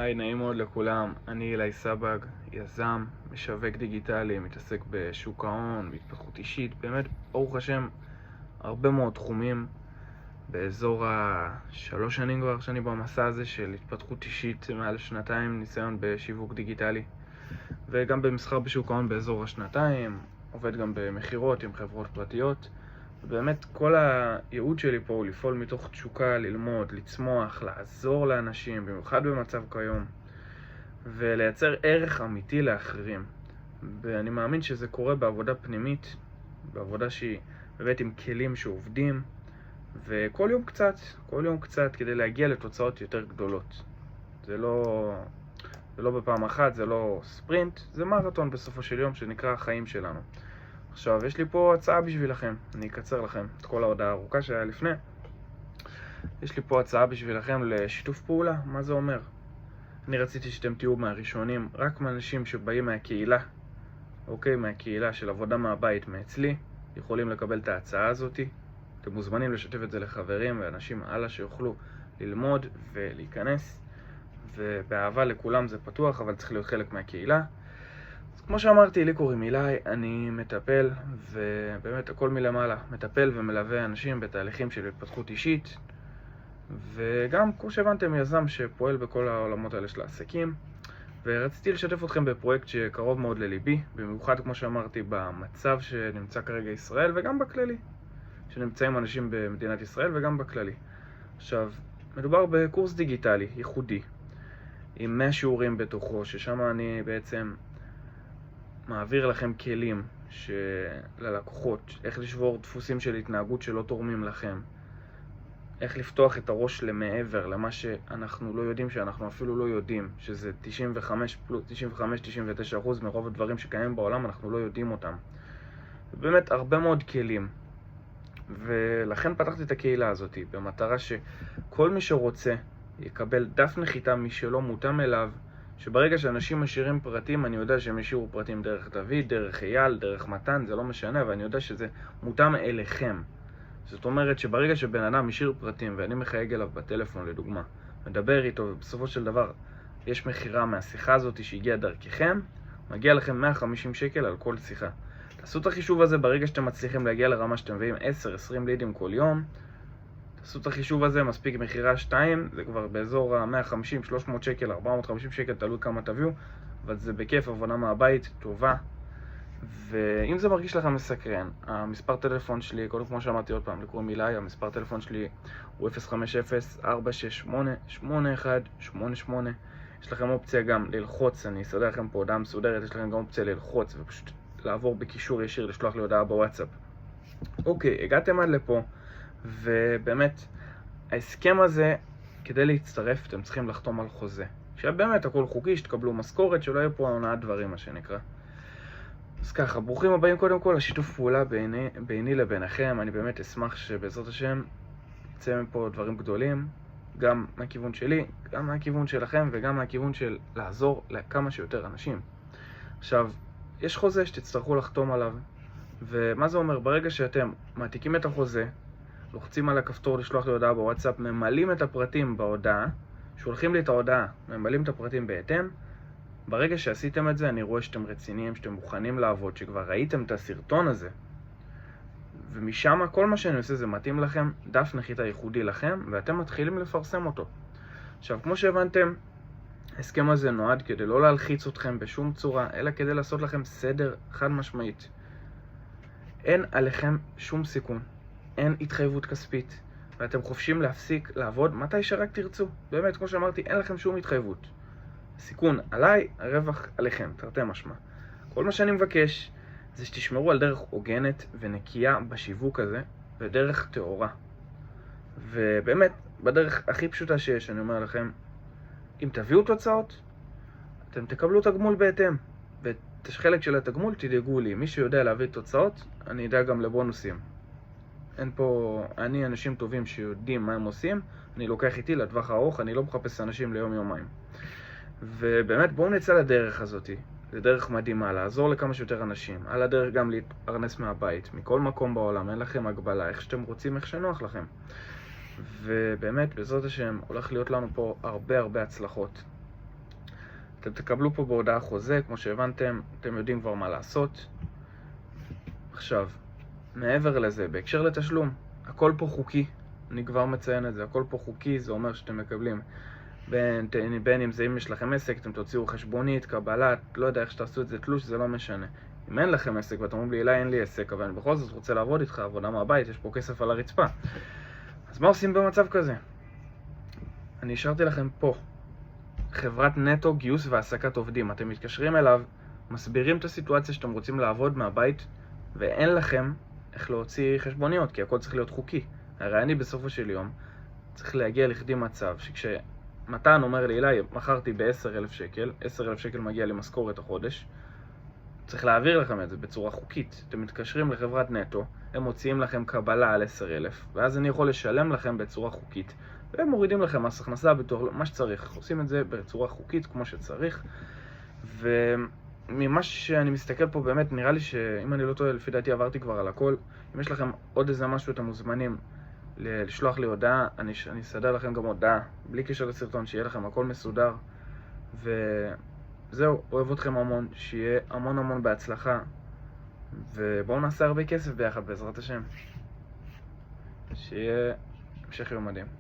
היי, נעים מאוד לכולם. אני אילי סבג, יזם, משווק דיגיטלי, מתעסק בשוק ההון, בהתפתחות אישית, באמת, ברוך השם, הרבה מאוד תחומים. באזור השלוש שנים כבר שאני במסע הזה של התפתחות אישית, מעל שנתיים ניסיון בשיווק דיגיטלי, וגם במסחר בשוק ההון באזור השנתיים, עובד גם במחירות עם חברות פרטיות. ובאמת כל הייעוד שלי פה הוא לפעול מתוך תשוקה, ללמוד, לצמוח, לעזור לאנשים, במיוחד במצב כיום, ולייצר ערך אמיתי לאחרים. ואני מאמין שזה קורה בעבודה פנימית, בעבודה שהיא באמת עם כלים שעובדים, וכל יום קצת, כל יום קצת, כדי להגיע לתוצאות יותר גדולות. זה לא בפעם אחת, זה לא ספרינט, זה מרתון בסופו של יום שנקרא החיים שלנו. עכשיו, יש לי פה הצעה בשבילכם, אני אקצר לכם את כל ההודעה הארוכה שהיה לפני. יש לי פה הצעה בשבילכם לשיתוף פעולה. מה זה אומר? אני רציתי שאתם תהיו מהראשונים, רק מאנשים שבאים מהקהילה, אוקיי, מהקהילה של עבודה מהבית מאצלי, יכולים לקבל את ההצעה הזאת. אתם מוזמנים לשתף את זה לחברים ואנשים הלאה שיוכלו ללמוד ולהיכנס, ובאהבה לכולם זה פתוח, אבל צריך להיות חלק מהקהילה. אז כמו שאמרתי, לי קוראים אילי, אני מטפל, ובאמת הכל מלמעלה, מטפל ומלווה אנשים בתהליכים של התפתחות אישית, וגם כמו שהבנתם, יזם שפועל בכל העולמות האלה של העסקים. ורציתי לשתף אתכם בפרויקט שקרוב מאוד לליבי, במיוחד כמו שאמרתי במצב שנמצא כרגע ישראל, וגם בכללי שנמצאים אנשים במדינת ישראל, וגם בכללי. עכשיו, מדובר בקורס דיגיטלי ייחודי עם 100 שיעורים בתוכו, ששם אני בעצם מעביר לכם כלים ללקוחות, איך לשבור דפוסים של התנהגות שלא תורמים לכם, איך לפתוח את הראש למעבר, למה שאנחנו לא יודעים, שאנחנו אפילו לא יודעים, שזה 95-99% מרוב הדברים שקיימים בעולם, אנחנו לא יודעים אותם. באמת הרבה מאוד כלים, ולכן פתחתי את הקהילה הזאת, במטרה שכל מי שרוצה יקבל דף נחיתה משלו מותאם אליו, שברגע שאנשים משאירים פרטים, אני יודע שהם השאירו פרטים דרך דוד, דרך אייל, דרך מתן, זה לא משנה, ואני יודע שזה מותאם אליכם. זאת אומרת שברגע שבן אדם משאיר פרטים ואני מחייג אליו בטלפון לדוגמה, מדבר איתו, ובסופו של דבר יש מחירה מהשיחה הזאת שהגיעה דרככם, מגיע לכם 150 שקל על כל שיחה. תעשו את החישוב הזה. ברגע שאתם מצליחים להגיע לרמה שאתם מביאים 10-20 לידים כל יום, תעשו את החישוב הזה, מספיק מחירה 2, זה כבר באזור ה-150, 300 שקל, 450 שקל, תלוי כמה תביאו, אבל זה בכיף, עבודה מהבית, טובה. ואם זה מרגיש לכם מסקרן, המספר טלפון שלי, קודם כמו שאמרתי עוד פעם, לקרוא מילי, המספר טלפון שלי הוא 050-468-8188. יש לכם אופציה גם ללחוץ, אני אסדר לכם פה הודעה מסודרת, יש לכם גם אופציה ללחוץ ופשוט לעבור בקישור ישיר, לשלוח לי הודעה בוואטסאפ. אוקיי, הגעתם עד לפה, ובאמת, ההסכם הזה, כדי להצטרף, אתם צריכים לחתום על חוזה. שבאמת הכל חוקי, שתקבלו משכורת, שלא יהיה פה הונאת דברים, מה שנקרא. אז ככה, ברוכים הבאים קודם כל לשיתוף פעולה ביני לביניכם. אני באמת אשמח שבעזרת השם יצא מפה דברים גדולים, גם מהכיוון שלי, גם מהכיוון שלכם, וגם מהכיוון של לעזור לכמה שיותר אנשים. עכשיו, יש חוזה שתצטרכו לחתום עליו, ומה זה אומר? ברגע שאתם מעתיקים את החוזה, לוחצים על הכפתור לשלוח לי הודעה בוואטסאפ, ממלאים את הפרטים בהודעה, שולחים לי את ההודעה, ממלאים את הפרטים בהתאם. ברגע שעשיתם את זה, אני רואה שאתם רציניים, שאתם מוכנים לעבוד, שכבר ראיתם את הסרטון הזה, ומשם כל מה שאני עושה זה מתאים לכם, דף נחיתה ייחודי לכם, ואתם מתחילים לפרסם אותו. עכשיו, כמו שהבנתם, ההסכם הזה נועד כדי לא להלחיץ אתכם בשום צורה, אלא כדי לעשות לכם סדר חד משמעית. אין עליכם שום סיכון, אין התחייבות כספית, ואתם חופשים להפסיק לעבוד מתי שרק תרצו. באמת, כמו שאמרתי, אין לכם שום התחייבות. סיכון עליי, הרווח עליכם, תרתי משמע. כל מה שאני מבקש זה שתשמרו על דרך הוגנת ונקייה בשיווק הזה, ודרך טהורה. ובאמת, בדרך הכי פשוטה שיש, אני אומר לכם, אם תביאו תוצאות, אתם תקבלו תגמול בהתאם. ואת החלק של התגמול תדאגו לי. מי שיודע להביא תוצאות, אני אדע גם לבונוסים. אין פה, אני אנשים טובים שיודעים מה הם עושים, אני לוקח איתי לטווח הארוך, אני לא מחפש אנשים ליום-יומיים. ובאמת בואו נצא לדרך הזאת, זה דרך מדהימה, לעזור לכמה שיותר אנשים, על הדרך גם להתפרנס מהבית, מכל מקום בעולם, אין לכם הגבלה, איך שאתם רוצים, איך שנוח לכם. ובאמת בעזרת השם הולך להיות לנו פה הרבה הצלחות. אתם תקבלו פה בהודעה חוזה, כמו שהבנתם, אתם יודעים כבר מה לעשות. עכשיו, מעבר לזה, בהקשר לתשלום, הכל פה חוקי, אני כבר מציין את זה, הכל פה חוקי, זה אומר שאתם מקבלים. בין אם זה אם יש לכם עסק, אתם תוציאו חשבונית, קבלת, לא יודע איך שתעשו את זה, תלוש, זה לא משנה. אם אין לכם עסק ואתם אומרים לי, אליי אין לי עסק, אבל אני בכל זאת רוצה לעבוד איתך, עבודה מהבית, יש פה כסף על הרצפה. אז מה עושים במצב כזה? אני השארתי לכם פה חברת נטו גיוס והעסקת עובדים. אתם מתקשרים אליו, מסבירים את הסיטואציה שאתם רוצים לעבוד מהבית, ואין לכם איך להוציא חשבוניות, כי הכל צריך להיות חוקי. הרי אני בסופו של יום צריך להגיע לכדי מצב שכשמתן אומר לי, אליי, מכרתי ב-10,000 שקל, 10,000 שקל מגיע למשכורת החודש, צריך להעביר לכם את זה בצורה חוקית. אתם מתקשרים לחברת נטו, הם מוציאים לכם קבלה על 10,000, ואז אני יכול לשלם לכם בצורה חוקית, והם מורידים לכם מס הכנסה בתור מה שצריך. עושים את זה בצורה חוקית כמו שצריך, וממה שאני מסתכל פה באמת נראה לי שאם אני לא טועה, לפי דעתי עברתי כבר על הכל. אם יש לכם עוד איזה משהו, אתם מוזמנים לשלוח לי הודעה, אני אסדר לכם גם הודעה בלי קשר לסרטון, שיהיה לכם הכל מסודר. וזהו, אוהב אתכם המון, שיהיה המון בהצלחה, ובואו נעשה הרבה כסף ביחד בעזרת השם. שיהיה המשך יום מדהים.